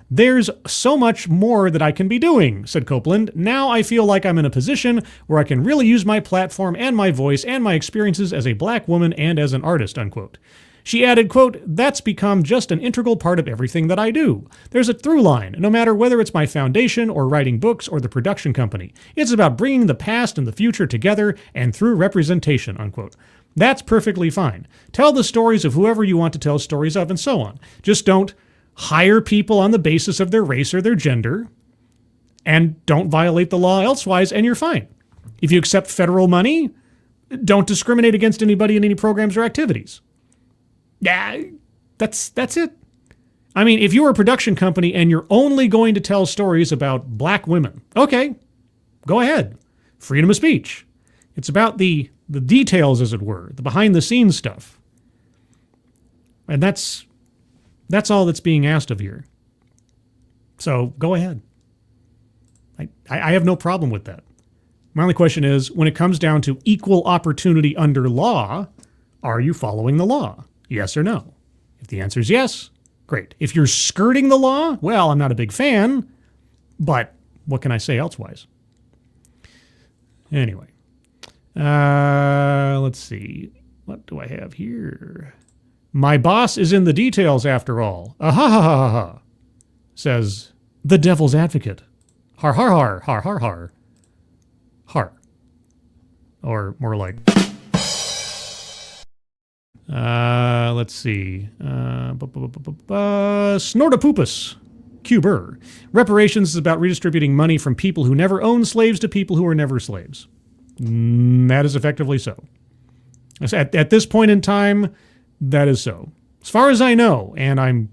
There's so much more that I can be doing, said Copeland. Now I feel like I'm in a position where I can really use my platform and my voice and my experiences as a black woman and as an artist, unquote. She added, quote, that's become just an integral part of everything that I do. There's a through line, no matter whether it's my foundation or writing books or the production company. It's about bringing the past and the future together and through representation, unquote. That's perfectly fine. Tell the stories of whoever you want to tell stories of and so on. Just don't hire people on the basis of their race or their gender and don't violate the law elsewise and you're fine. If you accept federal money, don't discriminate against anybody in any programs or activities. Yeah, that's it. I mean, if you're a production company and you're only going to tell stories about black women, okay, go ahead. Freedom of speech. It's about the details, as it were, the behind-the-scenes stuff. And that's all that's being asked of you. So go ahead. I have no problem with that. My only question is, when it comes down to equal opportunity under law, are you following the law? Yes or no? If the answer is yes, great. If you're skirting the law, well, I'm not a big fan, but what can I say elsewise? Anyway, let's see. What do I have here? My boss is in the details after all. Ha ha ha ha ha, says the devil's advocate. Har har har, har har har. Har. Or more like... let's see. Snortapoopus. Cuber. Reparations is about redistributing money from people who never owned slaves to people who were never slaves. That is effectively so. At this point in time, that is so. As far as I know, and I'm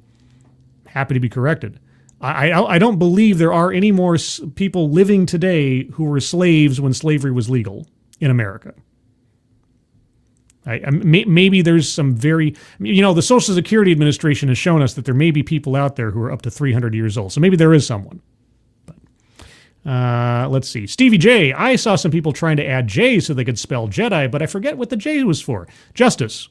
happy to be corrected, I don't believe there are any more people living today who were slaves when slavery was legal in America. Maybe there's some the Social Security Administration has shown us that there may be people out there who are up to 300 years old. So maybe there is someone. But let's see. Stevie J, I saw some people trying to add J so they could spell Jedi, but I forget what the J was for. Justice.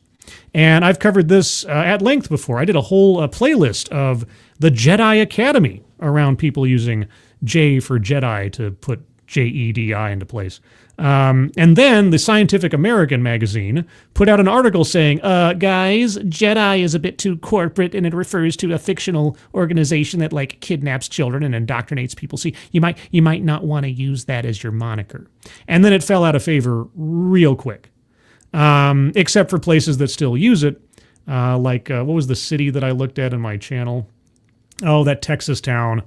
And I've covered this at length before. I did a whole playlist of the Jedi Academy around people using J for Jedi to put JEDI into place. And then the Scientific American magazine put out an article saying, guys, Jedi is a bit too corporate and it refers to a fictional organization that like kidnaps children and indoctrinates people. See, you might not want to use that as your moniker. And then it fell out of favor real quick, except for places that still use it. What was the city that I looked at in my channel? Oh, that Texas town.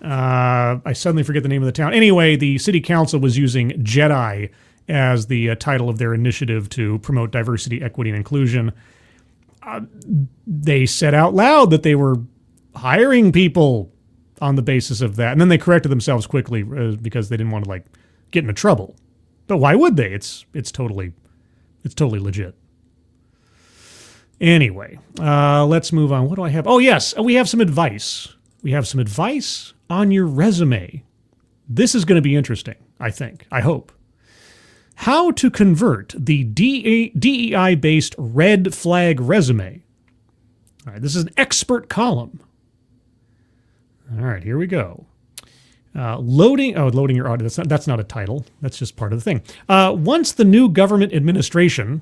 I suddenly forget the name of the town. Anyway, the city council was using Jedi as the title of their initiative to promote diversity, equity, and inclusion. They said out loud that they were hiring people on the basis of that. And then they corrected themselves quickly because they didn't want to get into trouble. But why would they? It's totally legit. Anyway, let's move on. What do I have? Oh, yes, we have some advice. We have some advice on your resume. This is going to be interesting, I think. I hope. How to convert the DEI-based red flag resume. All right, this is an expert column. All right, here we go. Loading your audio. That's not a title. That's just part of the thing. Once the new government administration...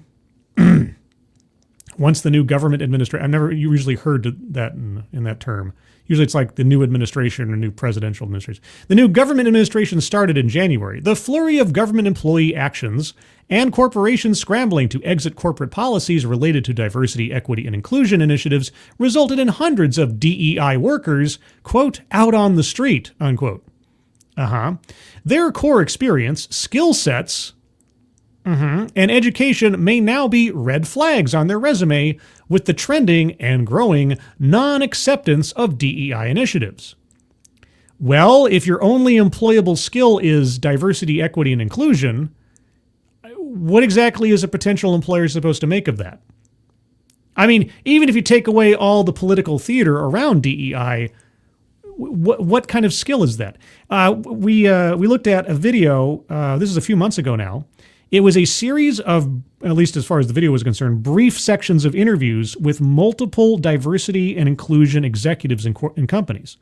I've never usually heard that in that term. Usually it's like the new administration or new presidential administration. The new government administration started in January. The flurry of government employee actions and corporations scrambling to exit corporate policies related to diversity, equity, and inclusion initiatives resulted in hundreds of DEI workers, quote, out on the street, unquote. Their core experience, skill sets, and education may now be red flags on their resume with the trending and growing non-acceptance of DEI initiatives. Well, if your only employable skill is diversity, equity, and inclusion, what exactly is a potential employer supposed to make of that? I mean, even if you take away all the political theater around DEI, what kind of skill is that? We looked at a video, this is a few months ago now. It was a series of, at least as far as the video was concerned, brief sections of interviews with multiple diversity and inclusion executives in companies.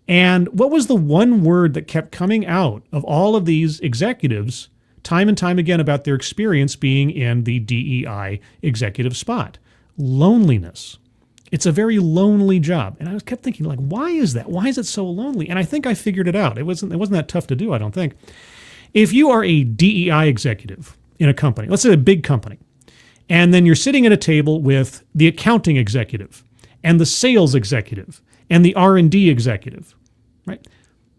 And what was the one word that kept coming out of all of these executives time and time again about their experience being in the DEI executive spot? Loneliness. It's a very lonely job. And I kept thinking, why is that? Why is it so lonely? And I think I figured it out. It wasn't that tough to do, I don't think. If you are a DEI executive in a company, let's say a big company, and then you're sitting at a table with the accounting executive and the sales executive and the R&D executive, right?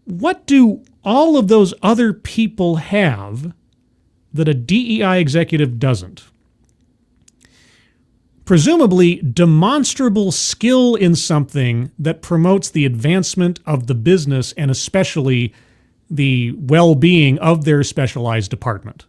What do all of those other people have that a DEI executive doesn't? Presumably demonstrable skill in something that promotes the advancement of the business and especially the well-being of their specialized department,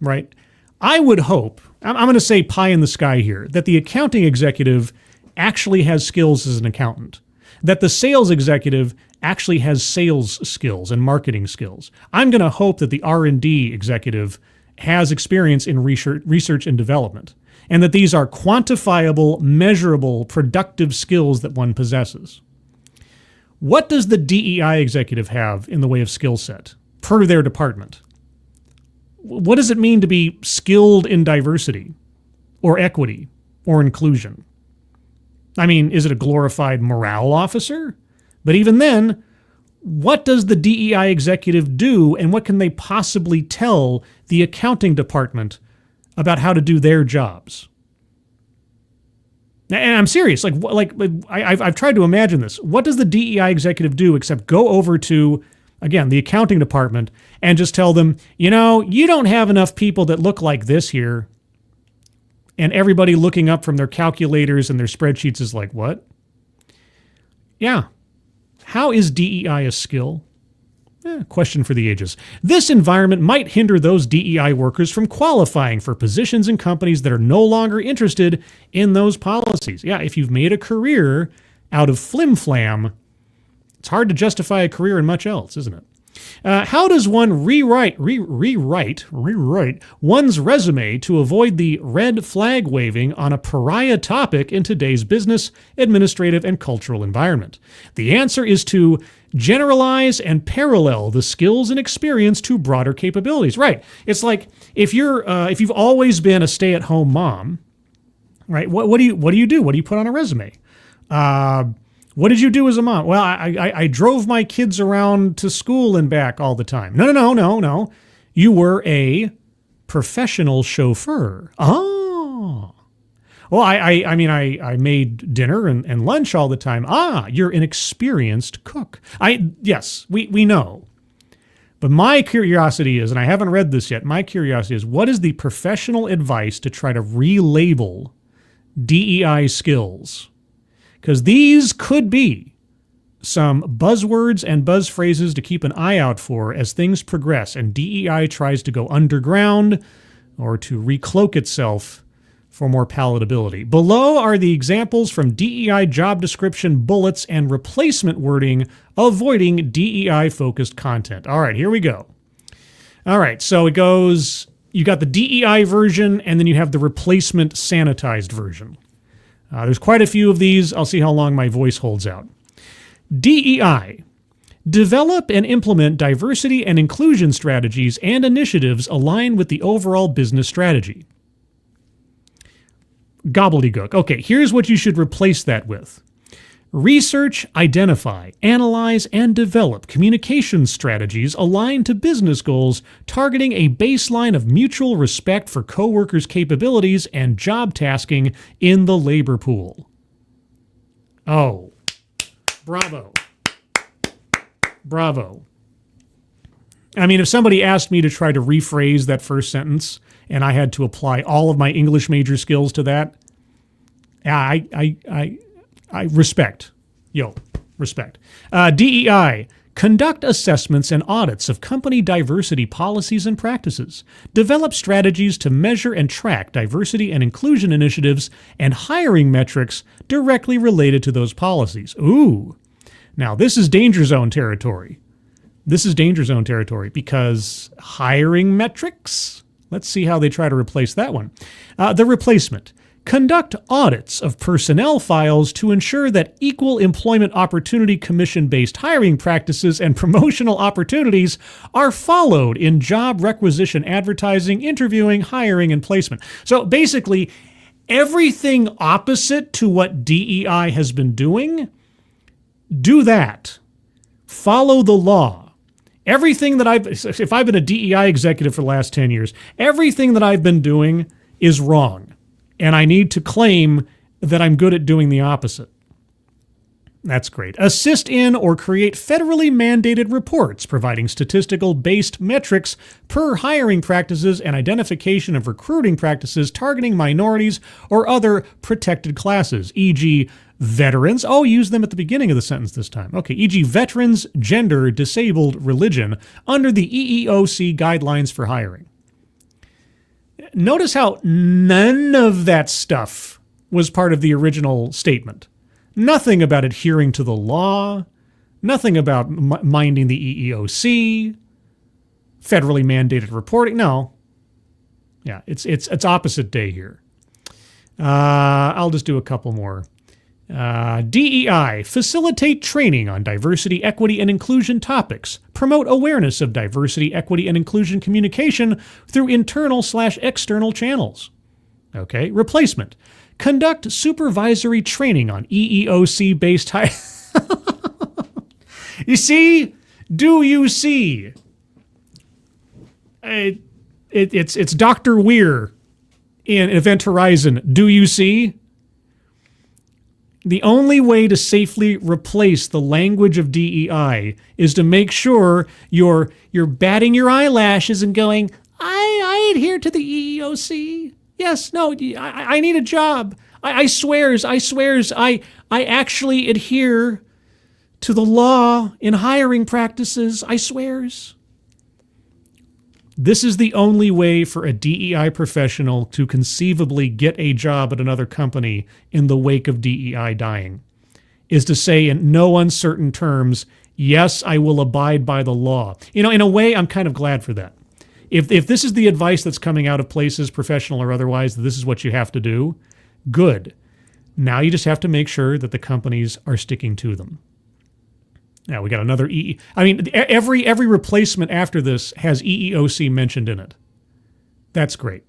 right? I would hope, I'm going to say pie in the sky here, that the accounting executive actually has skills as an accountant, that the sales executive actually has sales skills and marketing skills. I'm going to hope that the R&D executive has experience in research and development, and that these are quantifiable, measurable, productive skills that one possesses. What does the DEI executive have in the way of skill set per their department? What does it mean to be skilled in diversity or equity or inclusion? I mean, is it a glorified morale officer? But even then, what does the DEI executive do and what can they possibly tell the accounting department about how to do their jobs? And I'm serious. I've tried to imagine this. What does the DEI executive do except go over to, again, the accounting department and just tell them, you don't have enough people that look like this here. And everybody looking up from their calculators and their spreadsheets is like, what? Yeah. How is DEI a skill? Question for the ages. This environment might hinder those DEI workers from qualifying for positions in companies that are no longer interested in those policies. Yeah, if you've made a career out of flim-flam, it's hard to justify a career in much else, isn't it? How does one rewrite one's resume to avoid the red flag waving on a pariah topic in today's business, administrative, and cultural environment? The answer is to generalize and parallel the skills and experience to broader capabilities. Right. It's like if you've always been a stay-at-home mom, right? What do you do? What do you put on a resume? What did you do as a mom? Well, I drove my kids around to school and back all the time. No. You were a professional chauffeur. Oh. Well, I made dinner and lunch all the time. You're an experienced cook. Yes, we know. But my curiosity is, and I haven't read this yet, my curiosity is, what is the professional advice to try to relabel DEI skills? Because these could be some buzzwords and buzz phrases to keep an eye out for as things progress and DEI tries to go underground or to recloak itself for more palatability. Below are the examples from DEI job description bullets and replacement wording avoiding DEI-focused content. All right, here we go. All right, so it goes, you got the DEI version, and then you have the replacement sanitized version. There's quite a few of these. I'll see how long my voice holds out. DEI. Develop and implement diversity and inclusion strategies and initiatives aligned with the overall business strategy. Gobbledygook. Okay, here's what you should replace that with. Research, identify, analyze, and develop communication strategies aligned to business goals, targeting a baseline of mutual respect for coworkers' capabilities and job tasking in the labor pool. Oh, bravo. Bravo. I mean, if somebody asked me to try to rephrase that first sentence and I had to apply all of my English major skills to that, I respect. Respect. DEI. Conduct assessments and audits of company diversity policies and practices. Develop strategies to measure and track diversity and inclusion initiatives and hiring metrics directly related to those policies. Ooh. Now, this is danger zone territory. Because hiring metrics? Let's see how they try to replace that one. The replacement. Conduct audits of personnel files to ensure that equal employment opportunity commission-based hiring practices and promotional opportunities are followed in job requisition advertising, interviewing, hiring, and placement. So basically, everything opposite to what DEI has been doing, do that. Follow the law. Everything that if I've been a DEI executive for the last 10 years, everything that I've been doing is wrong. And I need to claim that I'm good at doing the opposite. That's great. Assist in or create federally mandated reports providing statistical-based metrics per hiring practices and identification of recruiting practices targeting minorities or other protected classes, e.g. veterans. Oh, use them at the beginning of the sentence this time. Okay, e.g. veterans, gender, disabled, religion, under the EEOC guidelines for hiring. Notice how none of that stuff was part of the original statement. Nothing about adhering to the law, nothing about minding the EEOC, federally mandated reporting. No. Yeah, it's opposite day here. I'll just do a couple more. DEI, facilitate training on diversity, equity, and inclusion topics. Promote awareness of diversity, equity, and inclusion communication through internal/external channels. Okay, replacement. Conduct supervisory training on EEOC-based You see? Do you see? It's Dr. Weir in Event Horizon. Do you see? The only way to safely replace the language of DEI is to make sure you're batting your eyelashes and going, I adhere to the EEOC. Yes, no, I need a job. I swears, I actually adhere to the law in hiring practices, I swears. This is the only way for a DEI professional to conceivably get a job at another company in the wake of DEI dying, is to say in no uncertain terms, yes, I will abide by the law. In a way, I'm kind of glad for that. If this is the advice that's coming out of places, professional or otherwise, that this is what you have to do, good. Now you just have to make sure that the companies are sticking to them. Now we got another every replacement after this has EEOC mentioned in it. That's great.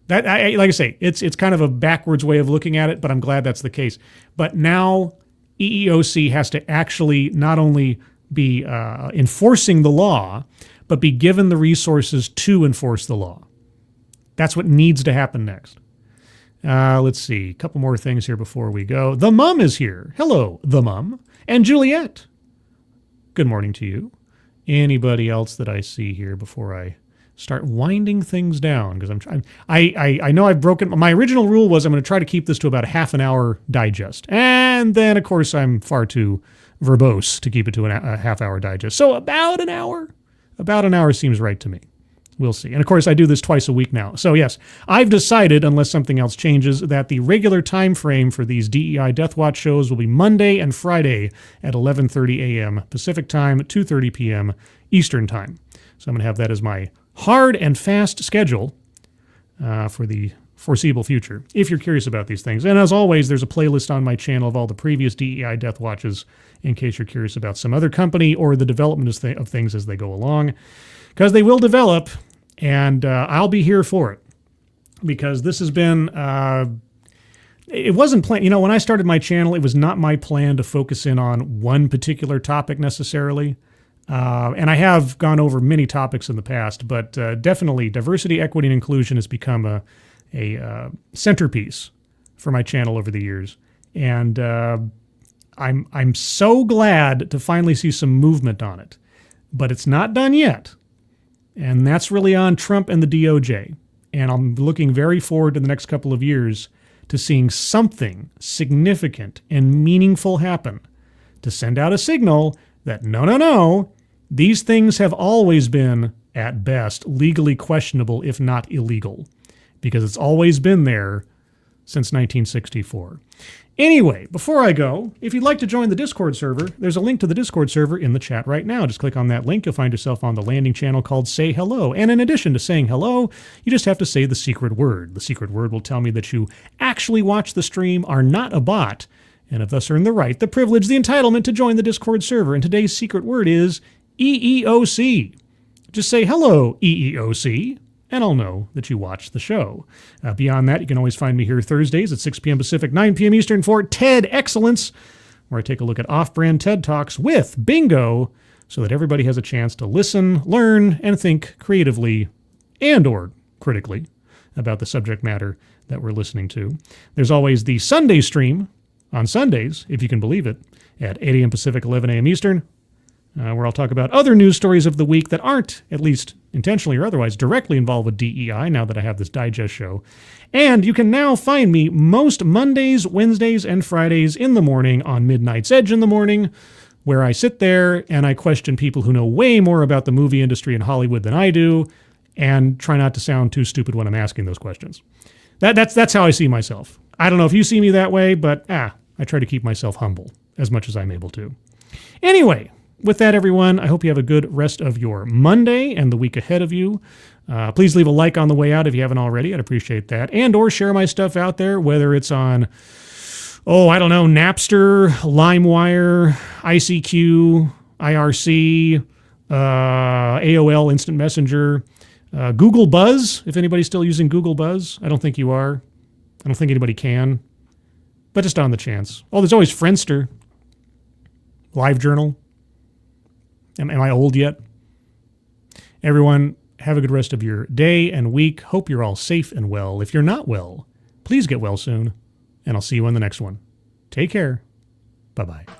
Like I say, it's kind of a backwards way of looking at it, but I'm glad that's the case. But now EEOC has to actually not only be enforcing the law, but be given the resources to enforce the law. That's what needs to happen next. Let's see. A couple more things here before we go. The Mum is here. Hello, the Mum. And Juliet. Good morning to you. Anybody else that I see here before I start winding things down? Because I'm trying. I know I've broken. My original rule was I'm going to try to keep this to about a half an hour digest. And then, of course, I'm far too verbose to keep it to a half hour digest. So about an hour. About an hour seems right to me. We'll see. And of course, I do this twice a week now. So yes, I've decided, unless something else changes, that the regular time frame for these DEI Deathwatch shows will be Monday and Friday at 11:30 a.m. Pacific time, 2:30 p.m. Eastern time. So I'm going to have that as my hard and fast schedule for the foreseeable future, if you're curious about these things. And as always, there's a playlist on my channel of all the previous DEI Deathwatches in case you're curious about some other company or the development of things as they go along. Because they will develop, and I'll be here for it. Because this has been, it wasn't planned. When I started my channel, it was not my plan to focus in on one particular topic necessarily. And I have gone over many topics in the past, but definitely diversity, equity, and inclusion has become a centerpiece for my channel over the years. And I'm so glad to finally see some movement on it. But it's not done yet. And that's really on Trump and the DOJ. And I'm looking very forward to the next couple of years to seeing something significant and meaningful happen to send out a signal that no, these things have always been, at best, legally questionable, if not illegal, because it's always been there since 1964. Anyway, before I go, if you'd like to join the Discord server, there's a link to the Discord server in the chat right now. Just click on that link. You'll find yourself on the landing channel called Say Hello. And in addition to saying hello, you just have to say the secret word. The secret word will tell me that you actually watch the stream, are not a bot, and have thus earned the right, the privilege, the entitlement to join the Discord server. And today's secret word is EEOC. Just say hello, EEOC. And I'll know that you watch the show. Beyond that, you can always find me here Thursdays at 6 p.m. Pacific, 9 p.m. Eastern for TED Excellence, where I take a look at off-brand TED Talks with Bingo, so that everybody has a chance to listen, learn, and think creatively and or critically about the subject matter that we're listening to. There's always the Sunday stream on Sundays, if you can believe it, at 8 a.m. Pacific, 11 a.m. Eastern, where I'll talk about other news stories of the week that aren't, at least intentionally or otherwise, directly involved with DEI now that I have this digest show. And you can now find me most Mondays, Wednesdays, and Fridays in the morning on Midnight's Edge in the morning, where I sit there and I question people who know way more about the movie industry in Hollywood than I do, and try not to sound too stupid when I'm asking those questions. That's how I see myself. I don't know if you see me that way, but I try to keep myself humble as much as I'm able to. Anyway, with that, everyone, I hope you have a good rest of your Monday and the week ahead of you. Please leave a like on the way out if you haven't already. I'd appreciate that. And or share my stuff out there, whether it's on, Napster, LimeWire, ICQ, IRC, AOL Instant Messenger, Google Buzz, if anybody's still using Google Buzz. I don't think you are. I don't think anybody can. But just on the chance. Oh, there's always Friendster, LiveJournal. Am I old yet? Everyone, have a good rest of your day and week. Hope you're all safe and well. If you're not well, please get well soon, and I'll see you on the next one. Take care. Bye-bye.